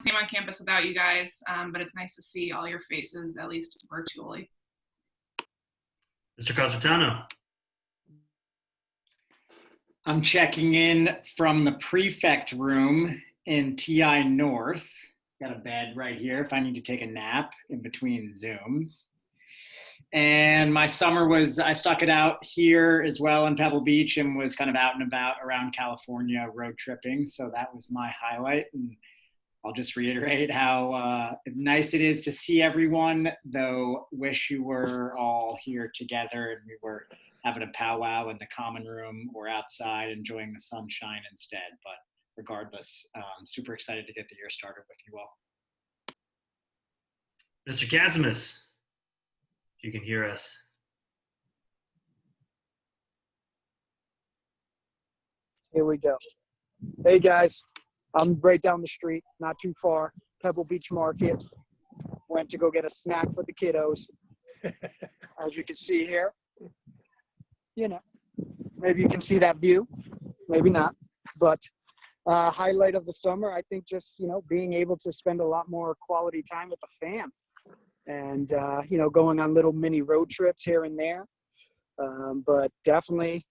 same on campus without you guys, but it's nice to see all your faces, at least virtually. Mr. Casartano. I'm checking in from the Prefect room in TI North. Got a bed right here if I need to take a nap in between Zooms. And my summer was, I stuck it out here as well in Pebble Beach and was kind of out and about around California road tripping. So that was my highlight. And I'll just reiterate how nice it is to see everyone, though wish you were all here together and we were having a powwow in the common room or outside enjoying the sunshine instead. But regardless, super excited to get the year started with you all. Mr. Casimus, if you can hear us. Here we go. Hey guys, I'm right down the street, not too far, Pebble Beach Market. Went to go get a snack for the kiddos. As you can see here, you know, maybe you can see that view, maybe not, but highlight of the summer, I think just, you know, being able to spend a lot more quality time with the fam and, you know, going on little mini road trips here and there. But definitely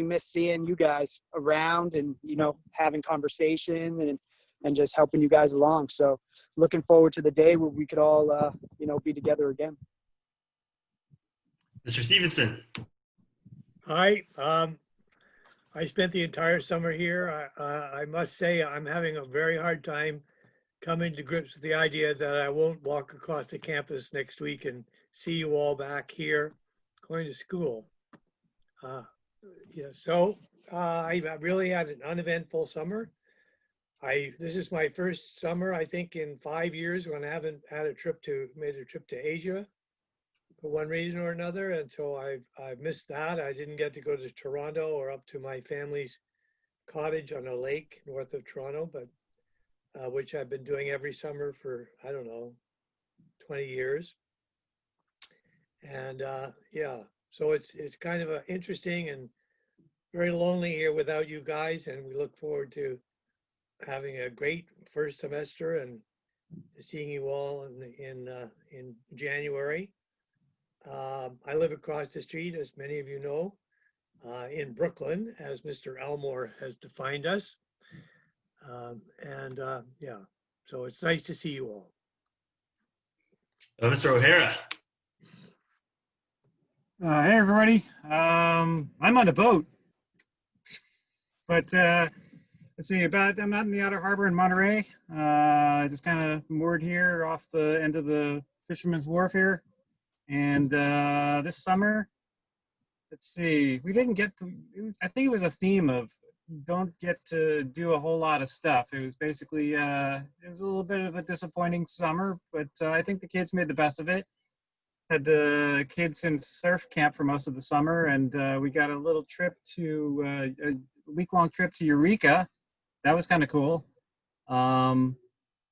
miss seeing you guys around and, you know, having conversation and just helping you guys along. So looking forward to the day where we could all, you know, be together again. Mr. Stevenson. Hi. I spent the entire summer here. I must say I'm having a very hard time coming to grips with the idea that I won't walk across the campus next week and see you all back here going to school. Yeah, so I really had an uneventful summer. This is my first summer, I think, in 5 years when I haven't had made a trip to Asia for one reason or another, and so I've missed that. I didn't get to go to Toronto or up to my family's cottage on a lake north of Toronto, but which I've been doing every summer for, I don't know, 20 years. And yeah, so it's kind of interesting and very lonely here without you guys, and we look forward to having a great first semester and seeing you all in January. I live across the street, as many of you know, in Brooklyn, as Mr. Elmore has defined us. Yeah, so it's nice to see you all. Mr. O'Hara. Hey everybody, I'm on a boat, but let's see, I'm out in the outer harbor in Monterey. Just kind of moored here off the end of the Fisherman's Wharf here. And this summer, let's see, we didn't get to, I think it was a theme of don't get to do a whole lot of stuff. It was basically, it was a little bit of a disappointing summer, but I think the kids made the best of it. Had the kids in surf camp for most of the summer, and we got a little trip to, a week-long trip to Eureka. That was kind of cool.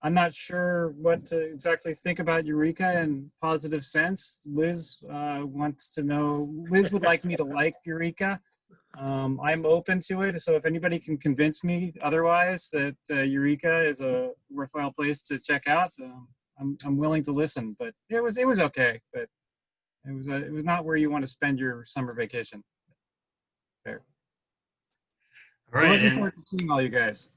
I'm not sure what to exactly think about Eureka in positive sense. Liz wants to know, Liz would like me to like Eureka. I'm open to it, so if anybody can convince me otherwise that Eureka is a worthwhile place to check out, I'm willing to listen. But it was okay, but it was not where you want to spend your summer vacation. Fair. All right. Looking forward to seeing all you guys.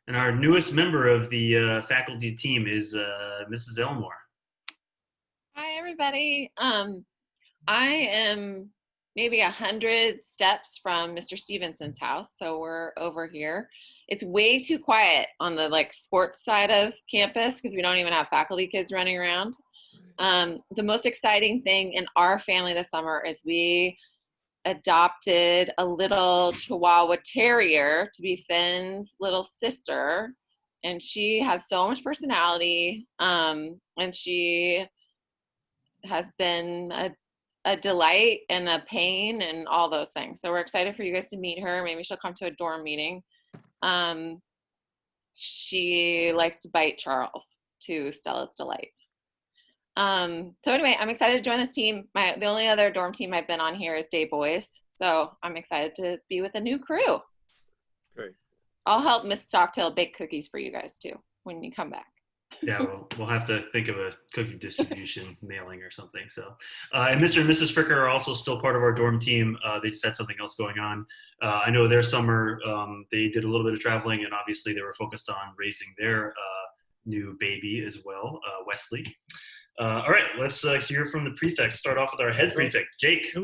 And our newest member of the faculty team is Mrs. Elmore. Hi, everybody. I am maybe 100 steps from Mr. Stevenson's house, so we're over here. It's way too quiet on the sports side of campus because we don't even have faculty kids running around. The most exciting thing in our family this summer is we adopted a little Chihuahua Terrier to be Finn's little sister, and she has so much personality, and she has been a delight and a pain and all those things. So we're excited for you guys to meet her. Maybe she'll come to a dorm meeting. She likes to bite Charles, to Stella's delight. So anyway, I'm excited to join this team. The only other dorm team I've been on here is Day Boys. So I'm excited to be with a new crew. Great. I'll help Miss Stocktail bake cookies for you guys too when you come back. Yeah, we'll have to think of a cookie distribution mailing or something. So, and Mr. and Mrs. Fricker are also still part of our dorm team. They just had something else going on. I know their summer, they did a little bit of traveling, and obviously they were focused on raising their new baby as well, Wesley. All right, let's hear from the prefects. Start off with our head prefect, Jake.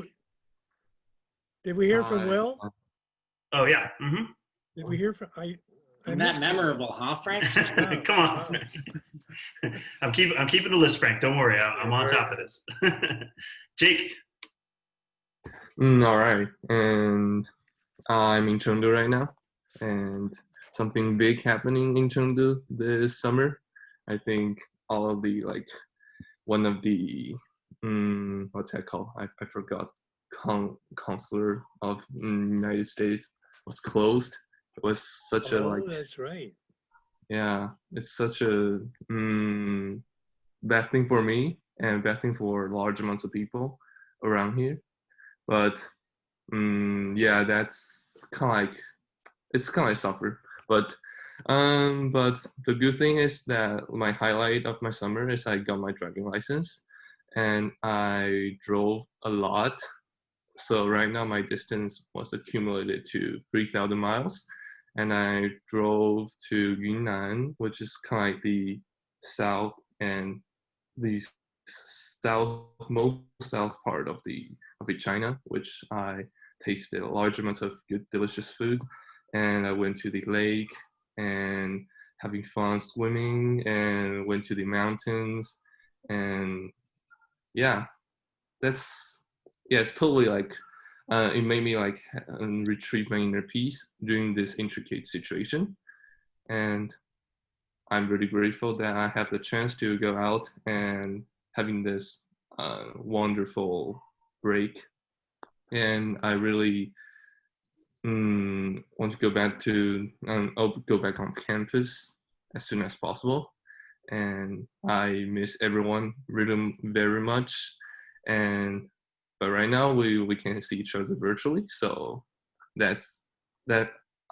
Did we hear from Will? Oh, yeah. Mm-hmm. Did we hear from? I'm that memorable, huh, Frank? Come on. I'm keeping a list, Frank. Don't worry. I'm on top of this. Jake. All right. And I'm in Chengdu right now. And something big happening in Chengdu this summer. I think all of the, one of the, what's that called? I forgot. Consular of United States was closed. It was such Oh, that's right. Yeah, it's such a bad thing for me and bad thing for large amounts of people around here. But yeah, that's kind of it's kind of suffer. But the good thing is that my highlight of my summer is I got my driving license, and I drove a lot. So right now my distance was accumulated to 3,000 miles, and I drove to Yunnan, which is kind of like the south and the most south part of the China, which I tasted a large amount of good, delicious food, and I went to the lake and having fun swimming, and went to the mountains, and yeah, it's totally it made me retrieve my inner peace during this intricate situation, and I'm really grateful that I have the chance to go out and having this wonderful break. And I really want to go back to go back on campus as soon as possible. And I miss everyone really very much. But right now we can see each other virtually, so that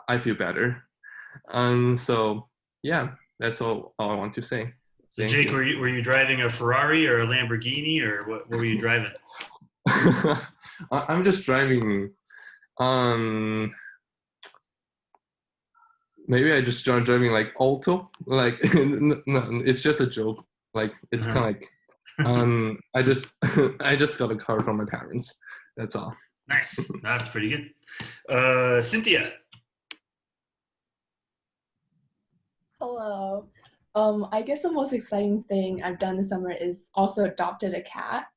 I feel better. So yeah, that's all I want to say. So Thank Jake, you. were you driving a Ferrari or a Lamborghini, or what were you driving? I'm just driving. Maybe I just started driving like Alto. Like no, it's just a joke. Like it's kind of like I just I just got a car from my parents. That's all. Nice. That's pretty good. Cynthia. Hello. I guess the most exciting thing I've done this summer is also adopted a cat.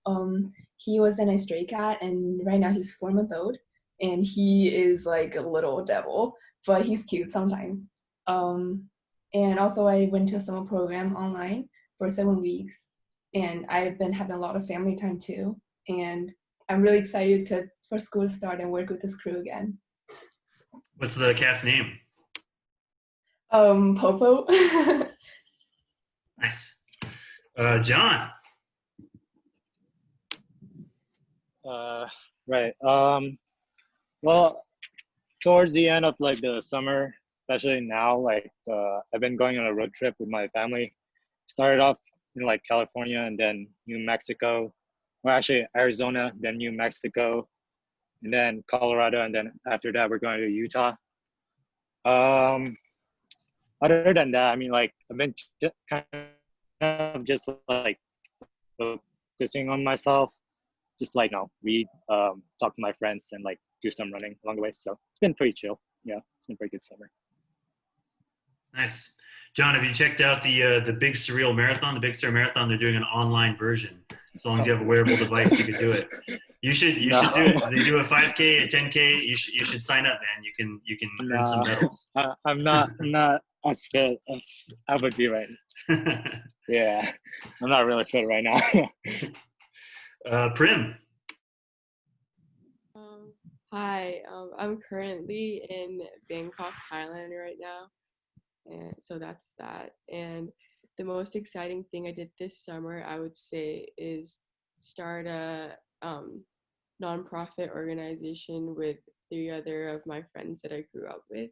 He was a stray cat, and right now he's 4 months old, and he is like a little devil, but he's cute sometimes. And also I went to a summer program online for 7 weeks, and I've been having a lot of family time too. And I'm really excited for school to start and work with this crew again. What's the cat's name? Popo. Nice. John. Right. Well, towards the end of like the summer, especially now, I've been going on a road trip with my family. Started off in like California and then New Mexico, well actually Arizona, then New Mexico, and then Colorado, and then after that we're going to Utah. Other than that, I mean, like I've been kind of just like focusing on myself, just like read, talk to my friends, and like do some running along the way. So it's been pretty chill. Yeah, it's been a pretty good summer. Nice. John, have you checked out the Big Surreal Marathon? The Big Sur Marathon, they're doing an online version. As long as you have a wearable device, you can do it. You should do it. They do a 5K, a 10K. You should sign up, man. You can earn some medals. I'm not as fit as I would be right now. Yeah, I'm not really fit right now. Prim. Hi, I'm currently in Bangkok, Thailand right now, and so that's that. And the most exciting thing I did this summer, I would say, is start a nonprofit organization with 3 other of my friends that I grew up with,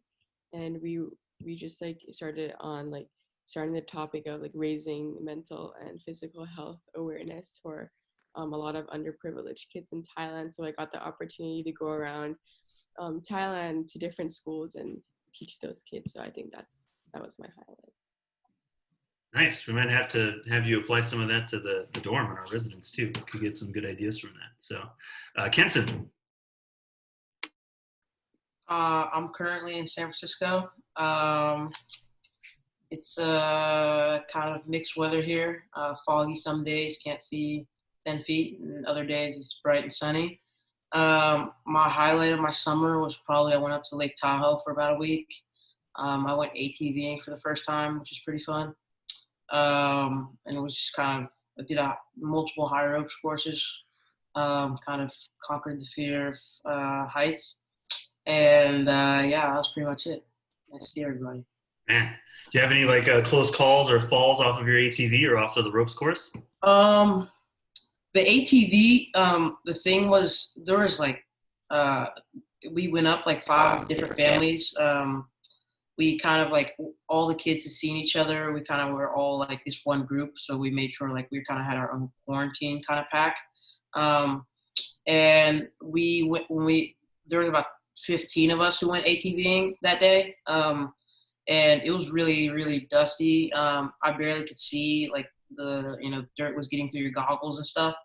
and we just like started on like starting the topic of like raising mental and physical health awareness for a lot of underprivileged kids in Thailand. So I got the opportunity to go around Thailand to different schools and teach those kids. So I think that was my highlight. Nice. We might have to have you apply some of that to the dorm and our residents too. We could get some good ideas from that. So, Kenson. I'm currently in San Francisco. It's kind of mixed weather here. Foggy some days, can't see 10 feet, and other days it's bright and sunny. My highlight of my summer was probably I went up to Lake Tahoe for about a week. I went ATVing for the first time, which is pretty fun. And it was just kind of, I did multiple high ropes courses, kind of conquered the fear of heights. And yeah, that was pretty much it. Nice to see everybody. Man, do you have any like close calls or falls off of your ATV or off of the ropes course? The ATV, the thing was, there was like, we went up like 5 different families. We kind of like, all the kids had seen each other. We kind of were all like this one group. So we made sure like we kind of had our own quarantine kind of pack. And we went, there was about 15 of us who went ATVing that day. And it was really, really dusty. I barely could see, like the dirt was getting through your goggles and stuff.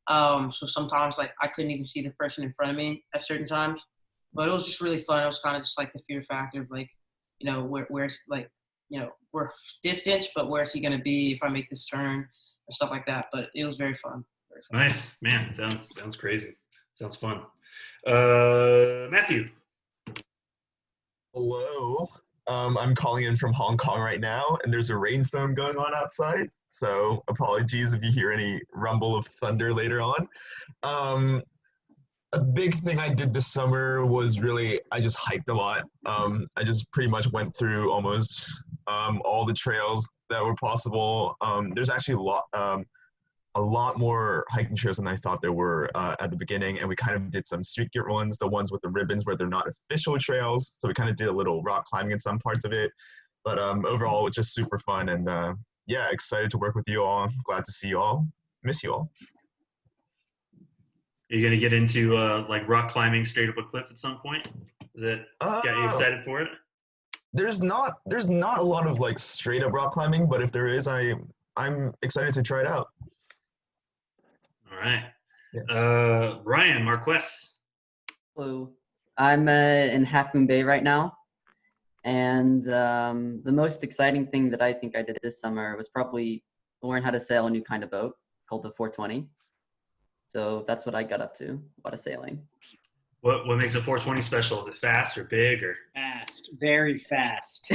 So sometimes like I couldn't even see the person in front of me at certain times. But it was just really fun. It was kind of just like the fear factor of like, where's like, we're distance, but where's he gonna be if I make this turn and stuff like that. But it was very fun. Very fun. Nice, man. Sounds crazy. Sounds fun. Matthew. Hello. I'm calling in from Hong Kong right now, and there's a rainstorm going on outside. So apologies if you hear any rumble of thunder later on. A big thing I did this summer was I just hiked a lot. I just pretty much went through almost all the trails that were possible. There's actually a lot more hiking trails than I thought there were at the beginning, and we kind of did some street gear ones, the ones with the ribbons where they're not official trails. So we kind of did a little rock climbing in some parts of it. But overall, it's just super fun, and yeah, excited to work with you all. Glad to see you all. Miss you all. Are you gonna get into like rock climbing straight up a cliff at some point? Does that got you excited for it? There's not a lot of like straight up rock climbing, but if there is, I'm excited to try it out. All right. Ryan Marquez. Hello. I'm in Half Moon Bay right now. And the most exciting thing that I think I did this summer was probably learn how to sail a new kind of boat called the 420. So that's what I got up to, a lot of sailing. What makes a 420 special? Is it fast or big or? Fast, very fast.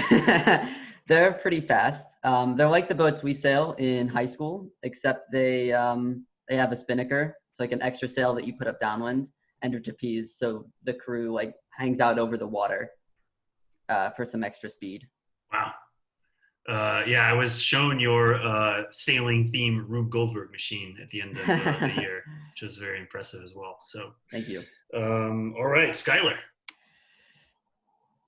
They're pretty fast. They're like the boats we sail in high school, except they have a spinnaker. It's like an extra sail that you put up downwind and a trapeze, so the crew like hangs out over the water for some extra speed. Wow. Yeah, I was shown your sailing theme Rube Goldberg machine at the end of the year, which was very impressive as well. So thank you. All right, Skylar.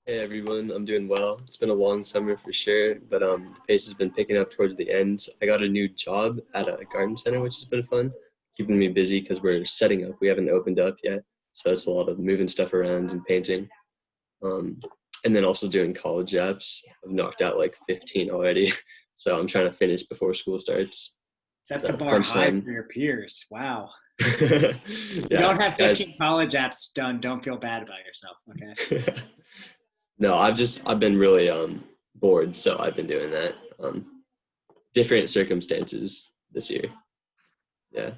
Hey everyone, I'm doing well. It's been a long summer for sure, but the pace has been picking up towards the end. I got a new job at a garden center, which has been fun, keeping me busy because we're setting up. We haven't opened up yet, so it's a lot of moving stuff around and painting. And then also doing college apps. I've knocked out like 15 already, so I'm trying to finish before school starts. Set the bar high for your peers. Wow. Yeah, you don't have 15 college apps done, don't feel bad about yourself, okay? No, I've been really bored, so I've been doing that. Different circumstances this year. Yeah.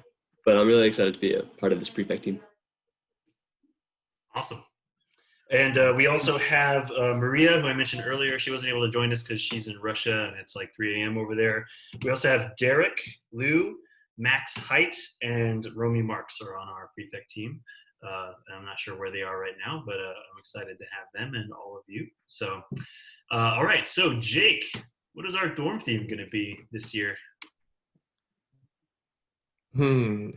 But I'm really excited to be a part of this Prefect team. Awesome. And we also have Maria, who I mentioned earlier. She wasn't able to join us because she's in Russia and it's like 3 a.m. over there. We also have Derek, Lou, Max Height, and Romy Marks are on our Prefect team. I'm not sure where they are right now, but I'm excited to have them and all of you. So, all right. So, Jake, what is our dorm theme going to be this year? I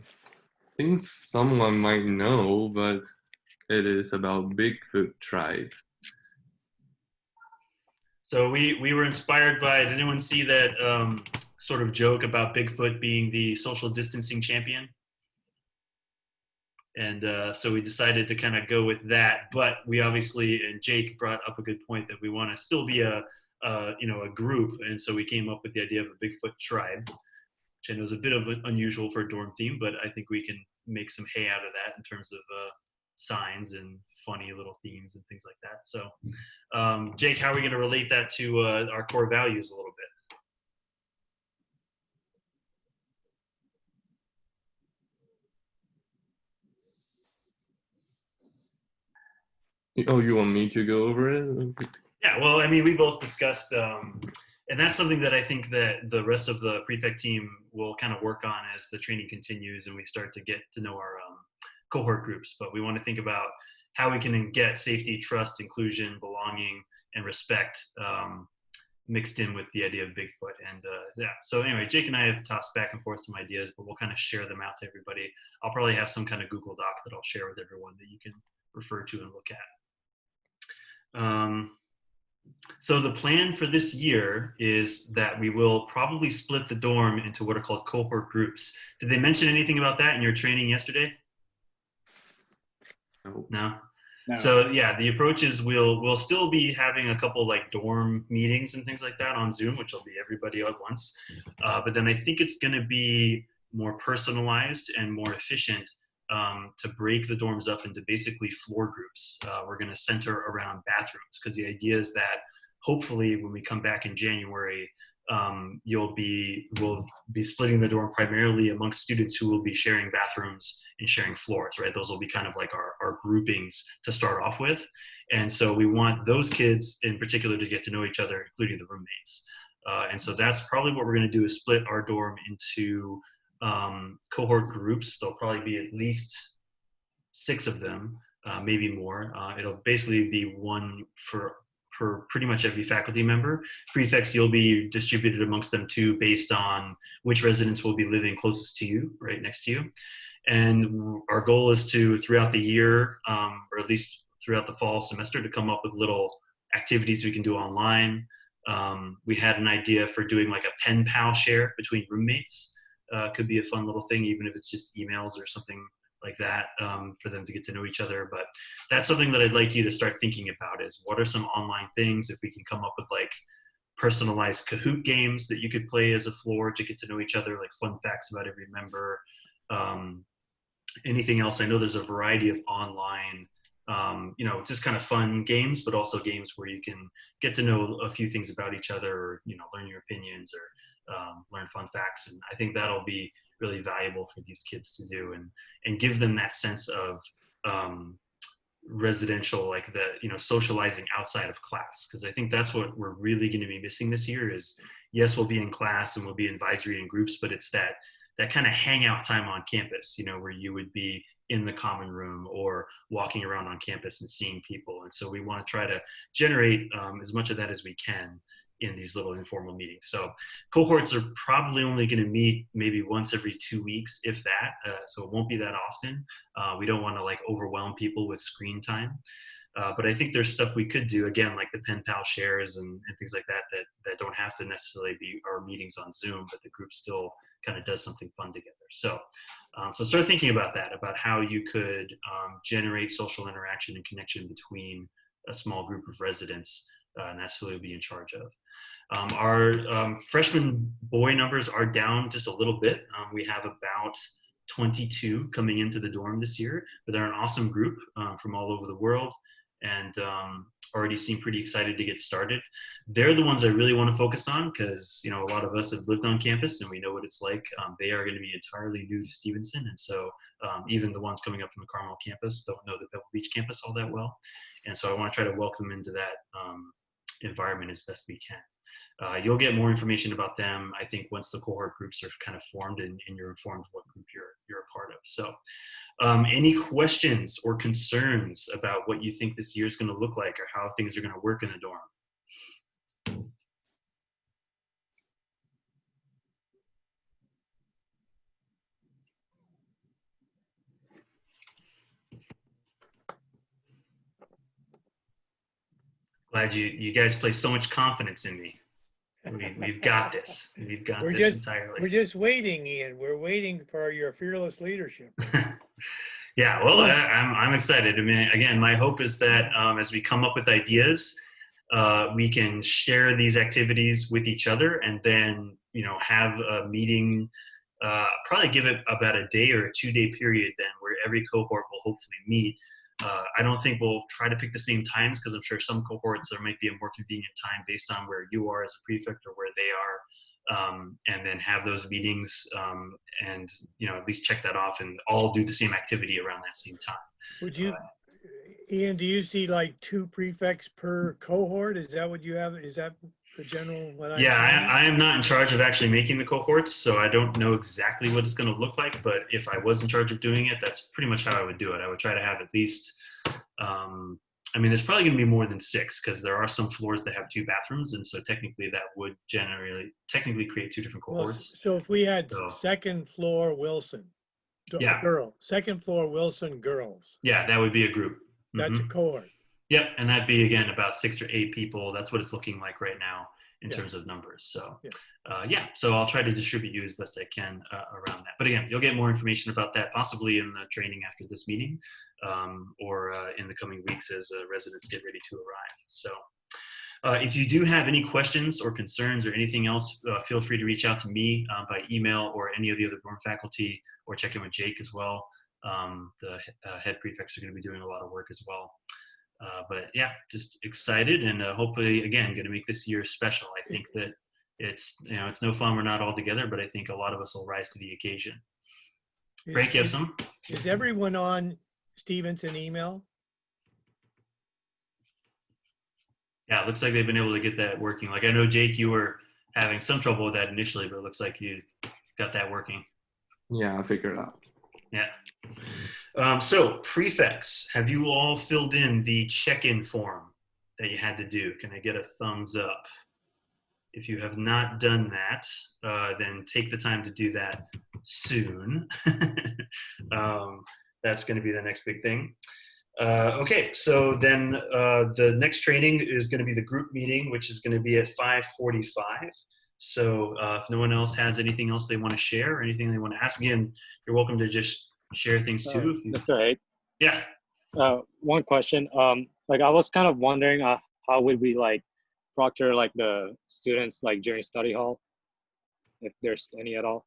think someone might know, but it is about Bigfoot tribe. So we were inspired by, did anyone see that sort of joke about Bigfoot being the social distancing champion? And so we decided to kind of go with that, but we obviously, and Jake brought up a good point that we want to still be a group, and so we came up with the idea of a Bigfoot tribe, which I know is a bit of an unusual for a dorm theme, but I think we can make some hay out of that in terms of signs and funny little themes and things like that. So, Jake, how are we going to relate that to our core values a little bit? Oh, you want me to go over it? Yeah, well, I mean, we both discussed, and that's something that I think that the rest of the Prefect team will kind of work on as the training continues and we start to get to know our cohort groups. But we want to think about how we can get safety, trust, inclusion, belonging, and respect mixed in with the idea of Bigfoot. And yeah, so anyway, Jake and I have tossed back and forth some ideas, but we'll kind of share them out to everybody. I'll probably have some kind of Google Doc that I'll share with everyone that you can refer to and look at. So the plan for this year is that we will probably split the dorm into what are called cohort groups. Did they mention anything about that in your training yesterday? No? No. So yeah, the approach is we'll still be having a couple like dorm meetings and things like that on Zoom, which will be everybody at once. But then I think it's going to be more personalized and more efficient to break the dorms up into basically floor groups. We're going to center around bathrooms because the idea is that hopefully when we come back in January, we'll be splitting the dorm primarily amongst students who will be sharing bathrooms and sharing floors, right? Those will be kind of like our groupings to start off with. And so we want those kids in particular to get to know each other, including the roommates. And so that's probably what we're going to do is split our dorm into cohort groups. There'll probably be at least 6 of them, maybe more. It'll basically be one for pretty much every faculty member. Prefects, you'll be distributed amongst them too based on which residents will be living closest to you, right next to you. And our goal is to, throughout the year, or at least throughout the fall semester, to come up with little activities we can do online. We had an idea for doing like a pen pal share between roommates. Could be a fun little thing, even if it's just emails or something like that, for them to get to know each other. But that's something that I'd like you to start thinking about is what are some online things, if we can come up with like personalized Kahoot games that you could play as a floor to get to know each other, like fun facts about every member. Anything else? I know there's a variety of online, just kind of fun games, but also games where you can get to know a few things about each other, or, learn your opinions or learn fun facts. And I think that'll be really valuable for these kids to do and give them that sense of residential, like socializing outside of class. Because I think that's what we're really going to be missing this year is, yes, we'll be in class and we'll be advisory in groups, but it's that kind of hangout time on campus, where you would be in the common room or walking around on campus and seeing people. And so we want to try to generate as much of that as we can in these little informal meetings. So cohorts are probably only going to meet maybe once every 2 weeks, if that. So it won't be that often. We don't want to like overwhelm people with screen time. But I think there's stuff we could do, again, like the pen pal shares and things like that don't have to necessarily be our meetings on Zoom, but the group still kind of does something fun together. So start thinking about that, about how you could generate social interaction and connection between a small group of residents, and that's who we'll be in charge of. Our freshman boy numbers are down just a little bit. We have about 22 coming into the dorm this year, but they're an awesome group from all over the world, and already seem pretty excited to get started. They're the ones I really want to focus on because a lot of us have lived on campus and we know what it's like. They are going to be entirely new to Stevenson, and so even the ones coming up from the Carmel campus don't know the Pebble Beach campus all that well, and so I want to try to welcome them into that environment as best we can. You'll get more information about them, I think, once the cohort groups are kind of formed and you're informed what group you're a part of. So any questions or concerns about what you think this year is going to look like or how things are going to work in the dorm? Glad you guys place so much confidence in me. We've got this. We've got We're this just entirely. waiting, Ian. We're waiting for your fearless leadership. Yeah, well, I'm excited. I mean, again, my hope is that as we come up with ideas, we can share these activities with each other, and then have a meeting. Probably give it about a day or a 2-day period then, where every cohort will hopefully meet. I don't think we'll try to pick the same times, because I'm sure some cohorts there might be a more convenient time based on where you are as a prefect or where they are, and then have those meetings and at least check that off and all do the same activity around that same time. Would you, Ian, do you see like 2 prefects per cohort? Is that what you have? Is that the general what I Yeah, I am not in charge of actually making the cohorts, so I don't know exactly what it's going to look like, but if I was in charge of doing it, that's pretty much how I would do it. I would try to have at least, I mean, there's probably going to be more than 6, because there are some floors that have 2 bathrooms, and so technically that would technically create 2 different cohorts. So if we had So, second floor Wilson, Yeah. second floor Wilson girls, yeah, that would be a group. that's a Mhm. cohort. Yep, and that'd be, again, about 6 or 8 people. That's what it's looking like right now in Yeah. terms of numbers. So, Yeah. so I'll try to distribute you as best I can around that. But again, you'll get more information about that possibly in the training after this meeting, or in the coming weeks as residents get ready to arrive. So if you do have any questions or concerns or anything else, feel free to reach out to me by email or any of the other dorm faculty, or check in with Jake as well. The head prefects are going to be doing a lot of work as well. But yeah, just excited, and hopefully, again, going to make this year special. I think that it's no fun we're not all together, but I think a lot of us will rise to the occasion. Frank, you have some? Is everyone on Stevenson email? Yeah, it looks like they've been able to get that working. Like, I know, Jake, you were having some trouble with that initially, but it looks like you got that working. Yeah, I figured it out. Yeah. So prefects, have you all filled in the check-in form that you had to do? Can I get a thumbs up? If you have not done that, then take the time to do that soon. That's going to be the next big thing. Okay, so then the next training is going to be the group meeting, which is going to be at 5:45. So if no one else has anything else they want to share or anything they want to ask, again, you're welcome to just share things too. If you... Mr. Haight? Yeah. One question. Like, I was kind of wondering how would we like proctor like the students like during study hall, if there's any at all?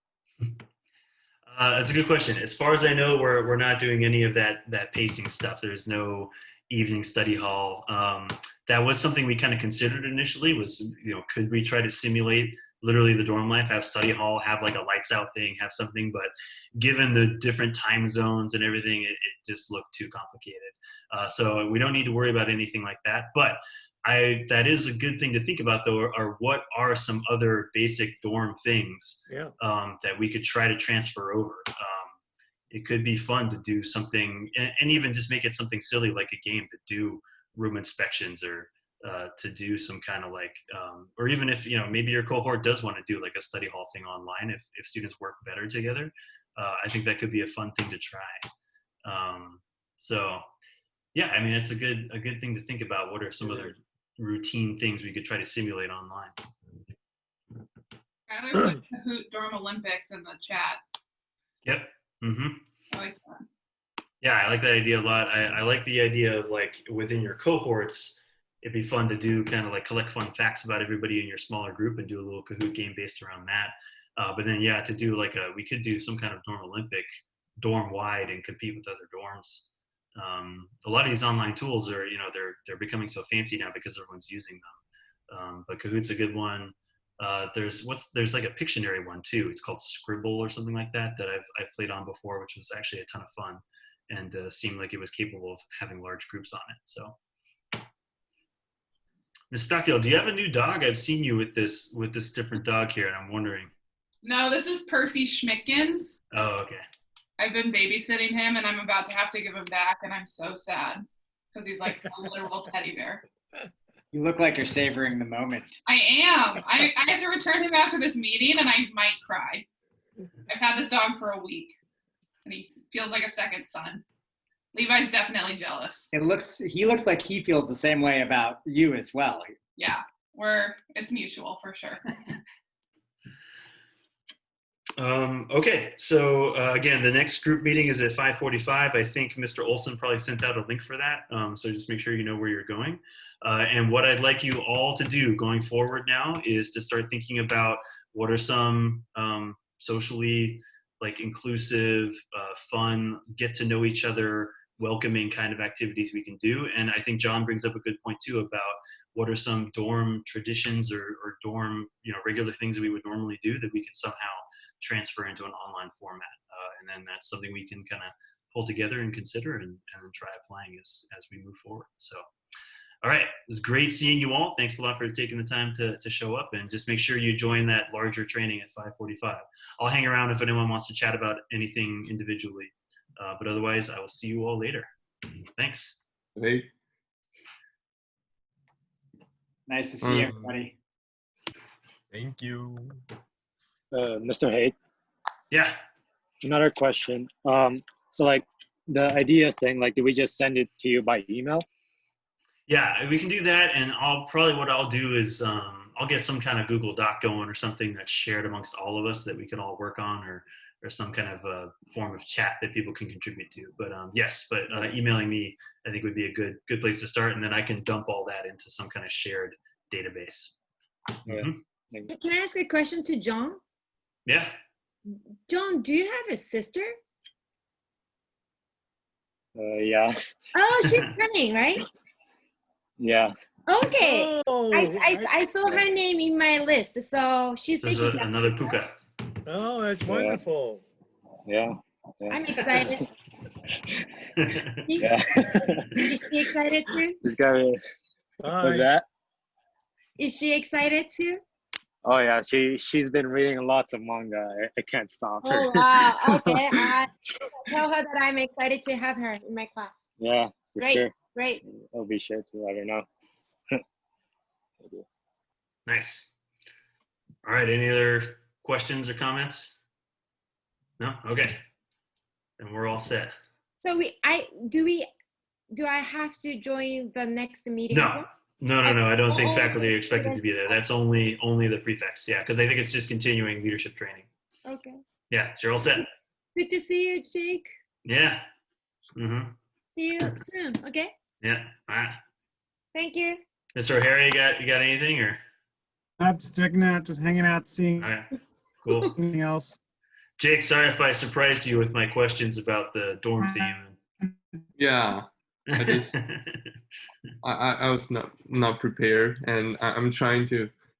That's a good question. As far as I know, we're not doing any of that pacing stuff. There's no evening study hall. That was something we kind of considered initially. Was could we try to simulate literally the dorm life, have study hall, have like a lights out thing, have something, but given the different time zones and everything, it just looked too complicated. So we don't need to worry about anything like that. But that is a good thing to think about, though, are what are some other basic dorm things that we could try to transfer over. It could be fun to do something, and even just make it something silly like a game, to do room inspections, or to do some kind of like, or even if maybe your cohort does want to do like a study hall thing online, if students work better together, I think that could be a fun thing to try. So yeah, I mean, it's a good thing to think about. What are some other routine things we could try to simulate online? Tyler put Kahoot Dorm Olympics in the chat. Yep. Mm-hmm. I like that. Yeah, I like that idea a lot. I like the idea of like within your cohorts, it'd be fun to do kind of like collect fun facts about everybody in your smaller group and do a little Kahoot game based around that. But then yeah, to do like we could do some kind of dorm Olympic dorm wide and compete with other dorms. A lot of these online tools are, they're becoming so fancy now because everyone's using them. But Kahoot's a good one. There's like a Pictionary one too. It's called Scribble or something like that I've played on before, which was actually a ton of fun, and seemed like it was capable of having large groups on it. So, Ms. Stockdale, do you have a new dog? I've seen you with this different dog here, and I'm wondering. No, this is Percy Schmickens. Oh, okay. I've been babysitting him, and I'm about to have to give him back, and I'm so sad because he's like a literal teddy bear. You look like you're savoring the moment. I am. I have to return him after this meeting, and I might cry. I've had this dog for a week, and he feels like a second son. Levi's definitely jealous. He looks like he feels the same way about you as well. Yeah, it's mutual for sure. Okay, so again, the next group meeting is at 5:45. I think Mr. Olson probably sent out a link for that, so just make sure you know where you're going. And what I'd like you all to do going forward now is to start thinking about what are some socially inclusive, fun, get to know each other, welcoming kind of activities we can do. And I think John brings up a good point too about what are some dorm traditions or dorm regular things that we would normally do that we can somehow transfer into an online format. And then that's something we can kind of pull together and consider and try applying as we move forward. So, all right, it was great seeing you all. Thanks a lot for taking the time to show up, and just make sure you join that larger training at 5:45. I'll hang around if anyone wants to chat about anything individually, but otherwise I will see you all later. Thanks. Hey. Nice to see everybody. Thank you. Mr. Haight. Yeah. Another question. So like the idea thing, like, do we just send it to you by email? Yeah, we can do that, and what I'll do is I'll get some kind of Google Doc going or something that's shared amongst all of us that we can all work on, or some kind of form of chat that people can contribute to. But yes, emailing me I think would be a good place to start, and then I can dump all that into some kind of shared database. Mm-hmm. Can I ask a question to John? Yeah. John, do you have a sister? Yeah. Oh, she's running, right? Yeah. Okay. Oh, I saw her name in my list, so she's There's taking another Puka. Oh, that's wonderful. Yeah. I'm excited. Yeah. Is she excited too? This guy. What's that? Is she excited too? Oh yeah, she's been reading lots of manga. I can't stop her. Oh wow. Okay. Tell her that I'm excited to have her in my class. Yeah. For Great. sure. Great. I'll be sure to let her know. Nice. All right. Any other questions or comments? No? Okay. Then we're all set. So do I have to join the next meeting? as No. well? No. I don't think Oh, faculty are expected okay. to be there. That's only the prefects. Yeah, because I think it's just continuing leadership training. Okay. Yeah, so you're all set. Good to see you, Jake. Yeah. Mm-hmm. See you soon. Okay. Yeah. All right. Thank you. Mr. O'Hara, you got anything or? I'm just checking out, just hanging out, seeing All right. Cool. anything else. Jake, sorry if I surprised you with my questions about the dorm theme. Yeah, I was not prepared, and I'm trying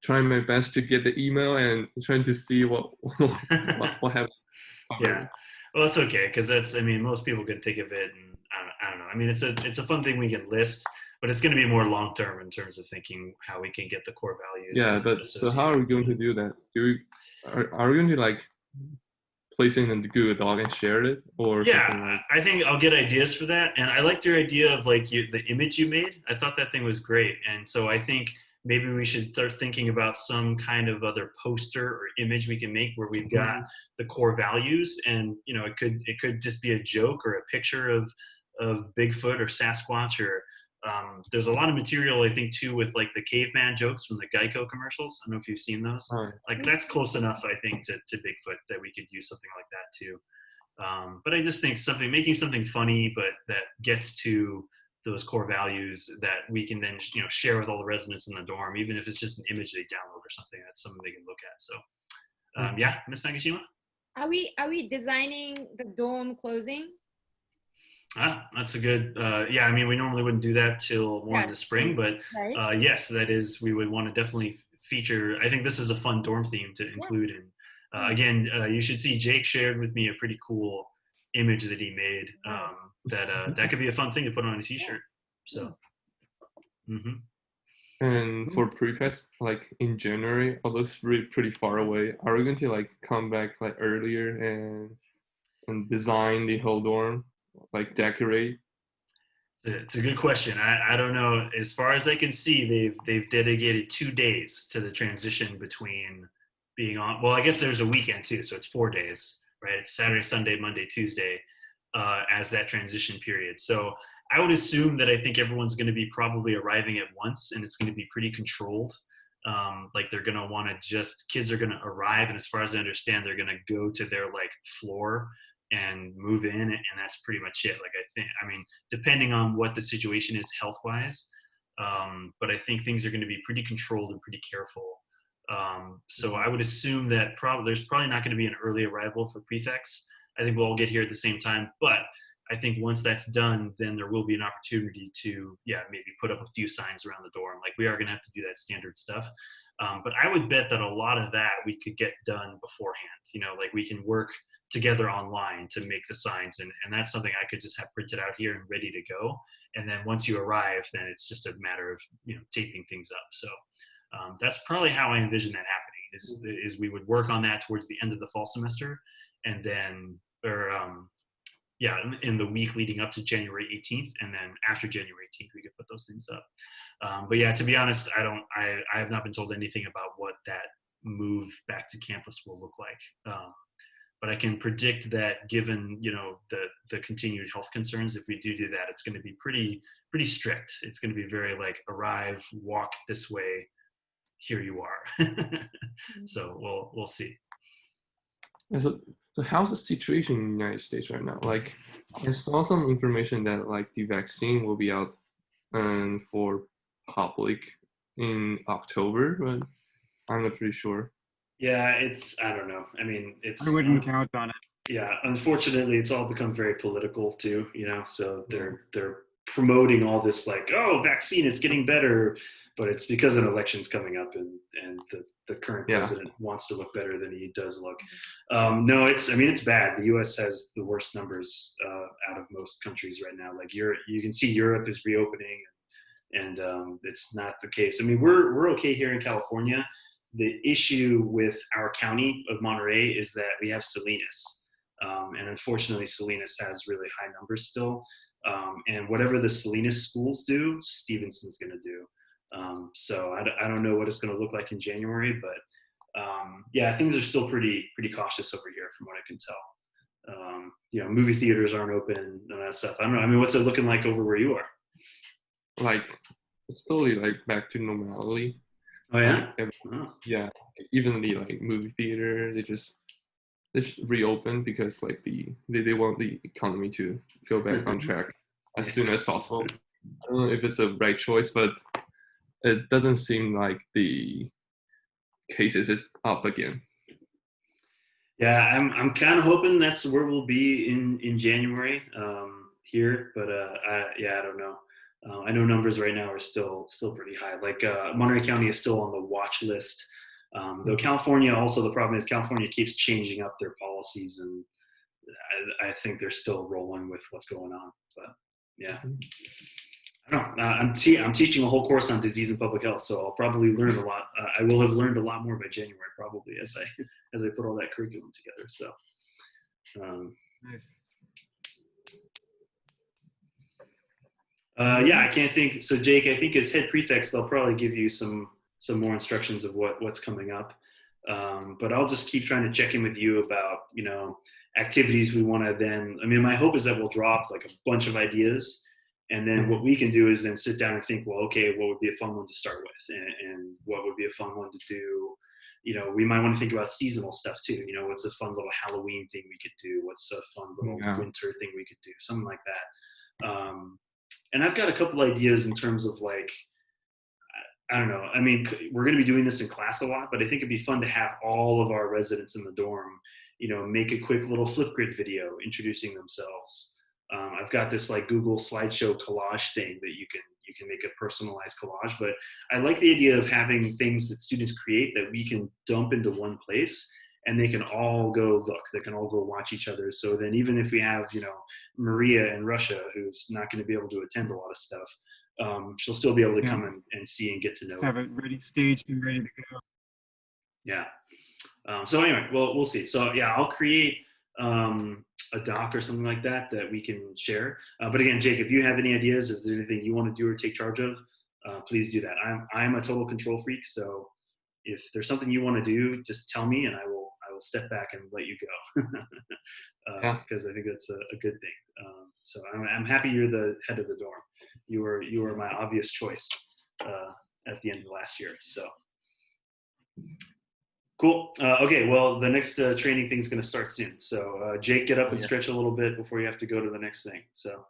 my best to get the email and trying to see what happened. Yeah, well, it's okay because most people can think of it, and I don't know. I mean, it's a fun thing we can list, but it's going to be more long term in terms of thinking how we can get the core values. Yeah, but so how are we going to do that? Are we going to place it in the Google Doc and share it, or something like? I think I'll get ideas for that, and I liked your idea of the image you made. I thought that thing was great, and so I think maybe we should start thinking about some kind of other poster or image we can make where we've got the core values, and it could just be a joke or a picture of Bigfoot or Sasquatch, or there's a lot of material I think too with the caveman jokes from the Geico commercials. I don't know if you've seen those. That's close enough I think to Bigfoot that we could use something like that too. But I just think making something funny but that gets to those core values that we can then share with all the residents in the dorm, even if it's just an image they download or something. That's something they can look at. So yeah, Ms. Nagashima? Are we designing the dorm closing? That's a good, yeah, I mean, we normally wouldn't do that till more in the spring, but right. yes, that is, we would want to definitely feature, I think this is a fun dorm theme to include. And again, you should see Jake shared with me a pretty cool image that he made that could be a fun thing to put on a t-shirt. So. And for Prefect, in January, although it's pretty far away, are we going to come back earlier and design the whole dorm? Decorate? It's a good question. I don't know. As far as I can see, they've dedicated 2 days to the transition between being on. Well, I guess there's a weekend too, so it's 4 days, right? It's Saturday, Sunday, Monday, Tuesday. as that transition period. So I would assume that I think everyone's going to be probably arriving at once, and it's going to be pretty controlled. Like they're going to want to kids are going to arrive, and as far as I understand, they're going to go to their like floor and move in, and that's pretty much it. Like I mean, depending on what the situation is health-wise, but I think things are going to be pretty controlled and pretty careful. So I would assume that there's probably not going to be an early arrival for prefects. I think we'll all get here at the same time, but I think once that's done, then there will be an opportunity to, maybe put up a few signs around the dorm. Like we are going to have to do that standard stuff. But I would bet that a lot of that we could get done beforehand. Like we can work together online to make the signs, and that's something I could just have printed out here and ready to go. And then once you arrive, then it's just a matter of taping things up. So that's probably how I envision that happening. Is we would work on that towards the end of the fall semester, and then in the week leading up to January 18th, and then after January 18th, we could put those things up. But yeah, to be honest, I have not been told anything about what that move back to campus will look like. But I can predict that given, the continued health concerns, if we do that, it's going to be pretty strict. It's going to be very like arrive, walk this way, here you are. So we'll see. Yeah, so how's the situation in the United States right now? Like, I saw some information that like the vaccine will be out for public in October, but I'm not pretty sure. Yeah, I don't know. I mean, I wouldn't count on it. Yeah, unfortunately, it's all become very political too, so they're promoting all this like, oh, vaccine is getting better, but it's because an election's coming up and the current president wants to look better than he does look. No, it's bad. The US has the worst numbers out of most countries right now. Like you can see Europe is reopening, and it's not the case. I mean, we're okay here in California. The issue with our county of Monterey is that we have Salinas. And unfortunately, Salinas has really high numbers still. And whatever the Salinas schools do, Stevenson's going to do. So I don't know what it's going to look like in January, but things are still pretty cautious over here from what I can tell. Movie theaters aren't open and that stuff. I don't know. I mean, what's it looking like over where you are? Like, it's totally like back to normality. Oh yeah? Yeah, even the like movie theater, they just reopen because like they want the economy to go back on track as soon as possible. I don't know if it's a right choice, but it doesn't seem like the cases is up again. Yeah, I'm kind of hoping that's where we'll be in January here, but I don't know. I know numbers right now are still pretty high. Like Monterey County is still on the watch list. Though California also, the problem is California keeps changing up their policies, and I think they're still rolling with what's going on. But yeah, I don't know. I'm teaching a whole course on disease and public health, so I'll probably learn a lot. I will have learned a lot more by January, probably, as I put all that curriculum together. So nice. I can't think. So Jake, I think as head prefects, they'll probably give you some more instructions of what's coming up. But I'll just keep trying to check in with you about, activities we want to then, I mean, my hope is that we'll drop like a bunch of ideas, and then what we can do is then sit down and think, well, okay, what would be a fun one to start with, and what would be a fun one to do. We might want to think about seasonal stuff too. What's a fun little Halloween thing we could do? What's a fun little winter thing we could do? Something like that. And I've got a couple ideas in terms of like, I don't know. I mean, we're going to be doing this in class a lot, but I think it'd be fun to have all of our residents in the dorm, make a quick little Flipgrid video introducing themselves. I've got this like Google slideshow collage thing that you can make a personalized collage, but I like the idea of having things that students create that we can dump into one place, and they can all go look. They can all go watch each other. So then even if we have, Maria in Russia, who's not going to be able to attend a lot of stuff, she'll still be able to come and see and get to know. Just have it ready, staged and ready to go. Yeah. So anyway, we'll see. So yeah, I'll create a doc or something like that we can share. But again, Jake, if you have any ideas, or if there's anything you want to do or take charge of, please do that. I'm a total control freak, so if there's something you want to do, just tell me and I will will step back and let you go. Because I think that's a good thing. So I'm happy you're the head of the dorm. You were my obvious choice at the end of last year. So cool. Okay, well, the next training thing's going to start soon. So Jake, get up and stretch a little bit before you have to go to the next thing. So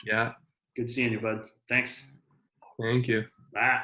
yeah, good seeing you, bud. Thanks. Thank you. Bye.